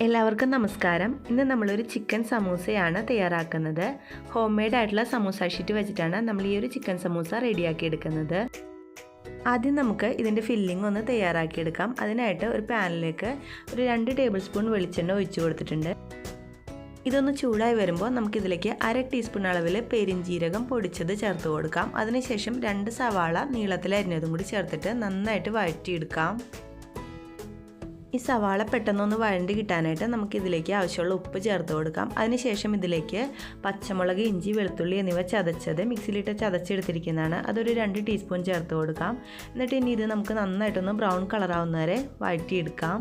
എല്ലാവർക്കും നമസ്കാരം. ഇന്ന് നമ്മളൊരു ചിക്കൻ സമൂസയാണ് തയ്യാറാക്കുന്നത്. ഹോം മെയ്ഡ് ആയിട്ടുള്ള സമൂസ ഷീറ്റ് വെച്ചിട്ടാണ് നമ്മൾ ഈ ഒരു ചിക്കൻ സമൂസ റെഡിയാക്കി എടുക്കുന്നത്. ആദ്യം നമുക്ക് ഇതിൻ്റെ ഫില്ലിംഗ് ഒന്ന് തയ്യാറാക്കിയെടുക്കാം. അതിനായിട്ട് ഒരു പാനിലേക്ക് ഒരു 2 ടേബിൾ സ്പൂൺ വെളിച്ചെണ്ണ ഒഴിച്ചു കൊടുത്തിട്ടുണ്ട്. ഇതൊന്ന് ചൂടായി വരുമ്പോൾ നമുക്കിതിലേക്ക് 1/2 ടീസ്പൂൺ അളവിൽ പെരിഞ്ജീരകം പൊടിച്ചത് ചേർത്ത് കൊടുക്കാം. അതിനുശേഷം 2 സവാള നീളത്തിൽ അരിഞ്ഞതും കൂടി ചേർത്തിട്ട് നന്നായിട്ട് വഴറ്റിയെടുക്കാം. ഈ സവാള പെട്ടെന്നൊന്ന് വഴണ്ടി കിട്ടാനായിട്ട് നമുക്കിതിലേക്ക് ആവശ്യമുള്ള ഉപ്പ് ചേർത്ത് കൊടുക്കാം. അതിനുശേഷം ഇതിലേക്ക് പച്ചമുളക്, ഇഞ്ചി, വെളുത്തുള്ളി എന്നിവ ചതച്ചത് മിക്സിയിലിട്ട് ചതച്ചെടുത്തിരിക്കുന്നതാണ്. അതൊരു 2 ടീസ്പൂൺ ചേർത്ത് കൊടുക്കാം. എന്നിട്ട് ഇനി ഇത് നമുക്ക് നന്നായിട്ടൊന്ന് ബ്രൗൺ കളറാവുന്നവരെ വഴറ്റിയെടുക്കാം.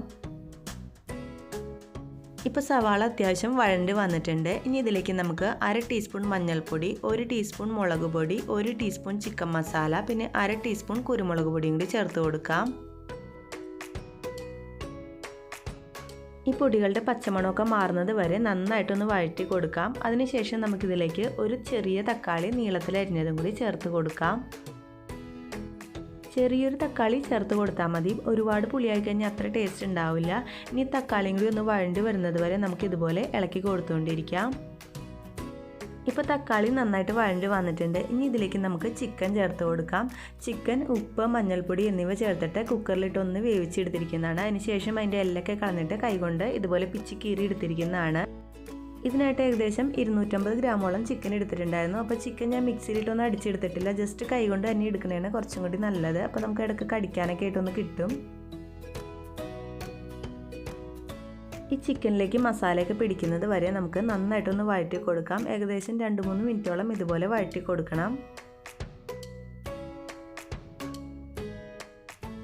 ഇപ്പോൾ സവാള അത്യാവശ്യം വഴണ്ട് വന്നിട്ടുണ്ട്. ഇനി ഇതിലേക്ക് നമുക്ക് 1/2 ടീസ്പൂൺ മഞ്ഞൾപ്പൊടി, 1 ടീസ്പൂൺ മുളക് പൊടി, 1 ടീസ്പൂൺ ചിക്കൻ മസാല, പിന്നെ 1/2 ടീസ്പൂൺ കുരുമുളക് പൊടിയും കൂടി ചേർത്ത് കൊടുക്കാം. ഈ പൊടികളുടെ പച്ചമണമൊക്കെ മാറുന്നത് വരെ നന്നായിട്ടൊന്ന് വഴറ്റി കൊടുക്കാം. അതിനുശേഷം നമുക്കിതിലേക്ക് ഒരു ചെറിയ തക്കാളി നീളത്തിൽ അരിഞ്ഞതും കൂടി ചേർത്ത് കൊടുക്കാം. ചെറിയൊരു തക്കാളി ചേർത്ത് കൊടുത്താൽ മതി. ഒരുപാട് പുളിയായി കഴിഞ്ഞാൽ അത്ര ടേസ്റ്റ് ഉണ്ടാവില്ല. ഇനി തക്കാളിയും കൂടി ഒന്ന് വഴണ്ടി വരുന്നത് വരെ നമുക്കിതുപോലെ ഇളക്കി കൊടുത്തുകൊണ്ടിരിക്കാം. ഇപ്പോൾ തക്കാളി നന്നായിട്ട് വഴണ്ടി വന്നിട്ടുണ്ട്. ഇനി ഇതിലേക്ക് നമുക്ക് ചിക്കൻ ചേർത്ത് കൊടുക്കാം. ചിക്കൻ, ഉപ്പ്, മഞ്ഞൾപ്പൊടി എന്നിവ ചേർത്തിട്ട് കുക്കറിലിട്ട് ഒന്ന് വേവിച്ചെടുത്തിരിക്കുന്നതാണ്. അതിനുശേഷം അതിൻ്റെ എല്ലൊക്കെ കളഞ്ഞിട്ട് കൈകൊണ്ട് ഇതുപോലെ പിച്ചി കീറി എടുത്തിരിക്കുന്നതാണ്. ഇതിനായിട്ട് ഏകദേശം 250 ഗ്രാമോളം ചിക്കൻ എടുത്തിട്ടുണ്ടായിരുന്നു. അപ്പോൾ ചിക്കൻ ഞാൻ മിക്സിയിലിട്ടൊന്നും അടിച്ചെടുത്തിട്ടില്ല. ജസ്റ്റ് കൈകൊണ്ട് തന്നെ എടുക്കുന്നതാണ് കുറച്ചും കൂടി നല്ലത്. അപ്പോൾ നമുക്ക് ഇടയ്ക്ക് കടിക്കാനൊക്കെ ആയിട്ടൊന്ന് കിട്ടും. ഈ ചിക്കനിലേക്ക് മസാലയൊക്കെ പിടിക്കുന്നത് വരെ നമുക്ക് നന്നായിട്ടൊന്ന് വഴറ്റി കൊടുക്കാം. ഏകദേശം 2-3 മിനിറ്റോളം ഇതുപോലെ വഴറ്റി കൊടുക്കണം.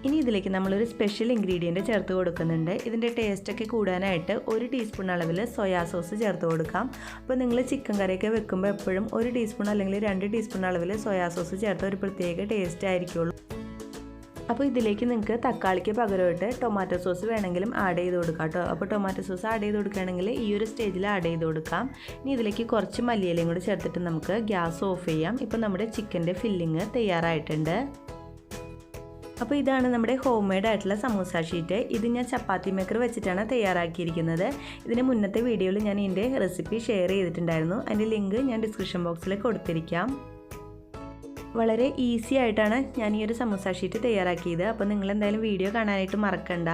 ഇനി ഇതിലേക്ക് നമ്മളൊരു സ്പെഷ്യൽ ഇൻഗ്രീഡിയൻറ്റ് ചേർത്ത് കൊടുക്കുന്നുണ്ട്. ഇതിൻ്റെ ടേസ്റ്റൊക്കെ കൂടാനായിട്ട് 1 ടീസ്പൂൺ അളവിൽ സോയാ സോസ് ചേർത്ത് കൊടുക്കാം. അപ്പോൾ നിങ്ങൾ ചിക്കൻ കറിയൊക്കെ വെക്കുമ്പോൾ എപ്പോഴും 1 ടീസ്പൂൺ അല്ലെങ്കിൽ 2 ടീസ്പൂൺ അളവിൽ സോയാ സോസ് ചേർത്ത് ഒരു പ്രത്യേക ടേസ്റ്റ് ആയിരിക്കുള്ളൂ. അപ്പോൾ ഇതിലേക്ക് നിങ്ങൾക്ക് തക്കാളിക്ക് പകരമായിട്ട് ടൊമാറ്റോ സോസ് വേണമെങ്കിലും ആഡ് ചെയ്ത് കൊടുക്കാം കേട്ടോ. അപ്പോൾ ടൊമാറ്റോ സോസ് ആഡ് ചെയ്ത് കൊടുക്കുകയാണെങ്കിൽ ഈ ഒരു സ്റ്റേജിൽ ആഡ് ചെയ്ത് കൊടുക്കാം. ഇനി ഇതിലേക്ക് കുറച്ച് മല്ലിയിലയും കൂടി ചേർത്തിട്ട് നമുക്ക് ഗ്യാസ് ഓഫ് ചെയ്യാം. ഇപ്പോൾ നമ്മുടെ ചിക്കൻ്റെ ഫില്ലിങ് തയ്യാറായിട്ടുണ്ട്. അപ്പോൾ ഇതാണ് നമ്മുടെ ഹോം മെയ്ഡ് ആയിട്ടുള്ള സമൂസ ഷീറ്റ്. ഇത് ഞാൻ ചപ്പാത്തി മേക്കർ വെച്ചിട്ടാണ് തയ്യാറാക്കിയിരിക്കുന്നത്. ഇതിന് മുന്നത്തെ വീഡിയോയിൽ ഞാൻ ഇതിൻ്റെ റെസിപ്പി ഷെയർ ചെയ്തിട്ടുണ്ടായിരുന്നു. അതിൻ്റെ ലിങ്ക് ഞാൻ ഡിസ്ക്രിപ്ഷൻ ബോക്സിൽ കൊടുത്തിരിക്കാം. വളരെ ഈസി ആയിട്ടാണ് ഞാൻ ഈ ഒരു സമൂസ ഷീറ്റ് തയ്യാറാക്കിയത്. അപ്പോൾ നിങ്ങൾ എന്തായാലും വീഡിയോ കാണാനായിട്ട് മറക്കണ്ട.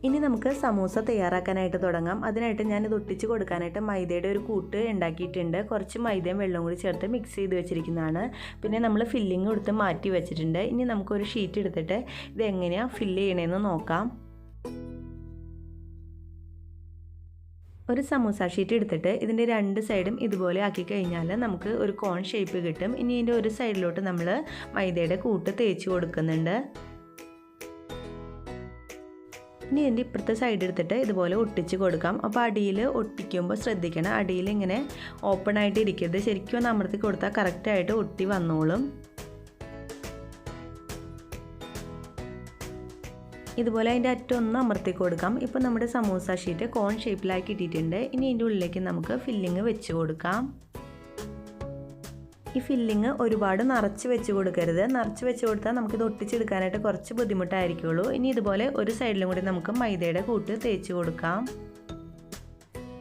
ഇനി നമുക്ക് സമൂസ തയ്യാറാക്കാനായിട്ട് തുടങ്ങാം. അതിനായിട്ട് ഞാനിത് ഒട്ടിച്ച് കൊടുക്കാനായിട്ട് മൈദയുടെ ഒരു കൂട്ട് ഉണ്ടാക്കിയിട്ടുണ്ട്. കുറച്ച് മൈദയും വെള്ളവും കൂടി ചേർത്ത് മിക്സ് ചെയ്ത് വെച്ചിരിക്കുന്നതാണ്. പിന്നെ നമ്മൾ ഫില്ലിങ് കൊടുത്ത് മാറ്റി വെച്ചിട്ടുണ്ട്. ഇനി നമുക്കൊരു ഷീറ്റ് എടുത്തിട്ട് ഇത് എങ്ങനെയാണ് ഫില്ല് ചെയ്യണമെന്ന് നോക്കാം. ഒരു സമൂസ ഷീറ്റ് എടുത്തിട്ട് ഇതിൻ്റെ 2 സൈഡും ഇതുപോലെ ആക്കി കഴിഞ്ഞാൽ നമുക്ക് ഒരു കോൺ ഷേപ്പ് കിട്ടും. ഇനി ഇതിൻ്റെ ഒരു സൈഡിലോട്ട് നമ്മൾ മൈദയുടെ കൂട്ട് തേച്ച് കൊടുക്കുന്നുണ്ട്. ഇനി ഇതിൻ്റെ ഇപ്പുറത്തെ സൈഡ് എടുത്തിട്ട് ഇതുപോലെ ഒട്ടിച്ച് കൊടുക്കാം. അപ്പോൾ അടിയിൽ ഒട്ടിക്കുമ്പോൾ ശ്രദ്ധിക്കണം, അടിയിൽ ഇങ്ങനെ ഓപ്പൺ ആയിട്ട് ഇരിക്കരുത്. ശരിക്കും ഒന്ന് അമർത്തി കൊടുത്താൽ കറക്റ്റായിട്ട് ഒട്ടി വന്നോളും. ഇതുപോലെ അതിൻ്റെ അറ്റം ഒന്ന് അമർത്തി കൊടുക്കാം. ഇപ്പോൾ നമ്മുടെ സമൂസ ഷീറ്റ് കോൺ ഷേപ്പിലാക്കി ഇട്ടിട്ടുണ്ട്. ഇനി ഇതിൻ്റെ ഉള്ളിലേക്ക് നമുക്ക് ഫില്ലിങ് വെച്ച് കൊടുക്കാം. ഈ ഫില്ലിങ് ഒരുപാട് നിറച്ച് വെച്ച് കൊടുക്കരുത്. നിറച്ച് വെച്ച് കൊടുത്താൽ നമുക്കിത് ഒട്ടിച്ചെടുക്കാനായിട്ട് കുറച്ച് ബുദ്ധിമുട്ടായിരിക്കുള്ളൂ. ഇനി ഇതുപോലെ ഒരു സൈഡിലും കൂടി നമുക്ക് മൈദയുടെ കൂട്ട് തേച്ച് കൊടുക്കാം.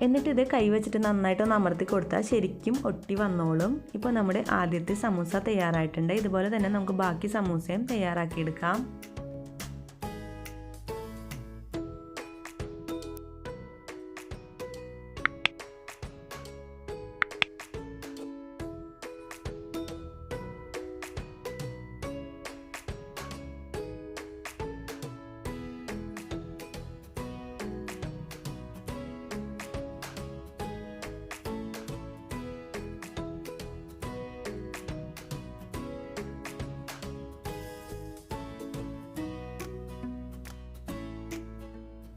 എന്നിട്ട് ഇത് കൈ വെച്ചിട്ട് നന്നായിട്ടൊന്ന് അമർത്തി കൊടുത്താൽ ശരിക്കും ഒട്ടി വന്നോളും. ഇപ്പോൾ നമ്മുടെ ആദ്യത്തെ സമൂസ തയ്യാറായിട്ടുണ്ട്. ഇതുപോലെ തന്നെ നമുക്ക് ബാക്കി സമൂസയും തയ്യാറാക്കിയെടുക്കാം.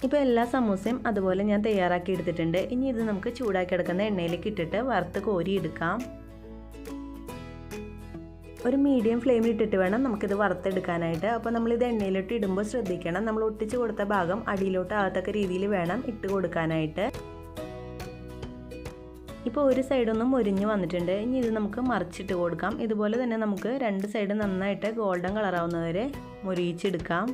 ഇപ്പോൾ എല്ലാ സമൂസയും അതുപോലെ ഞാൻ തയ്യാറാക്കി എടുത്തിട്ടുണ്ട്. ഇനി ഇത് നമുക്ക് ചൂടാക്കി എടുക്കുന്ന എണ്ണയിലേക്ക് ഇട്ടിട്ട് വറുത്ത് കോരി എടുക്കാം. ഒരു മീഡിയം ഫ്ലെയിമിൽ ഇട്ടിട്ട് വേണം നമുക്കിത് വറുത്തെടുക്കാനായിട്ട്. അപ്പോൾ നമ്മളിത് എണ്ണയിലോട്ട് ഇടുമ്പോൾ ശ്രദ്ധിക്കണം, നമ്മൾ ഒട്ടിച്ച് കൊടുത്ത ഭാഗം അടിയിലോട്ട് ആകത്തക്ക രീതിയിൽ വേണം ഇട്ട് കൊടുക്കാനായിട്ട്. ഇപ്പോൾ ഒരു സൈഡൊന്നും മൊരിഞ്ഞ് വന്നിട്ടുണ്ട്. ഇനി ഇത് നമുക്ക് മറിച്ചിട്ട് കൊടുക്കാം. ഇതുപോലെ തന്നെ നമുക്ക് 2 സൈഡ് നന്നായിട്ട് ഗോൾഡൻ കളറാവുന്നവരെ മൊരിയിച്ചെടുക്കാം.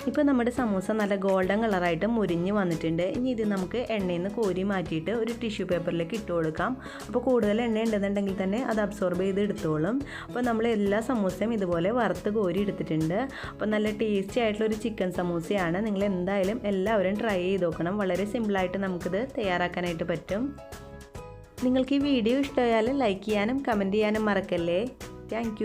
ഇപ്പോൾ നമ്മുടെ സമൂസ നല്ല ഗോൾഡൻ കളറായിട്ട് മുരിഞ്ഞ് വന്നിട്ടുണ്ട്. ഇനി ഇത് നമുക്ക് എണ്ണയിൽ നിന്ന് കോരി മാറ്റിയിട്ട് ഒരു ടിഷ്യൂ പേപ്പറിലേക്ക് ഇട്ട് കൊടുക്കാം. അപ്പോൾ കൂടുതൽ എണ്ണ ഉണ്ടെന്നുണ്ടെങ്കിൽ തന്നെ അത് അബ്സോർബ് ചെയ്ത് എടുത്തോളും. അപ്പോൾ നമ്മൾ എല്ലാ സമൂസയും ഇതുപോലെ വറുത്ത് കോരി എടുത്തിട്ടുണ്ട്. അപ്പോൾ നല്ല ടേസ്റ്റി ആയിട്ടുള്ളൊരു ചിക്കൻ സമൂസയാണ്. നിങ്ങൾ എന്തായാലും എല്ലാവരും ട്രൈ ചെയ്ത് നോക്കണം. വളരെ സിമ്പിളായിട്ട് നമുക്കിത് തയ്യാറാക്കാനായിട്ട് പറ്റും. നിങ്ങൾക്ക് ഈ വീഡിയോ ഇഷ്ടമായാൽ ലൈക്ക് ചെയ്യാനും കമൻറ്റ് ചെയ്യാനും മറക്കല്ലേ. താങ്ക്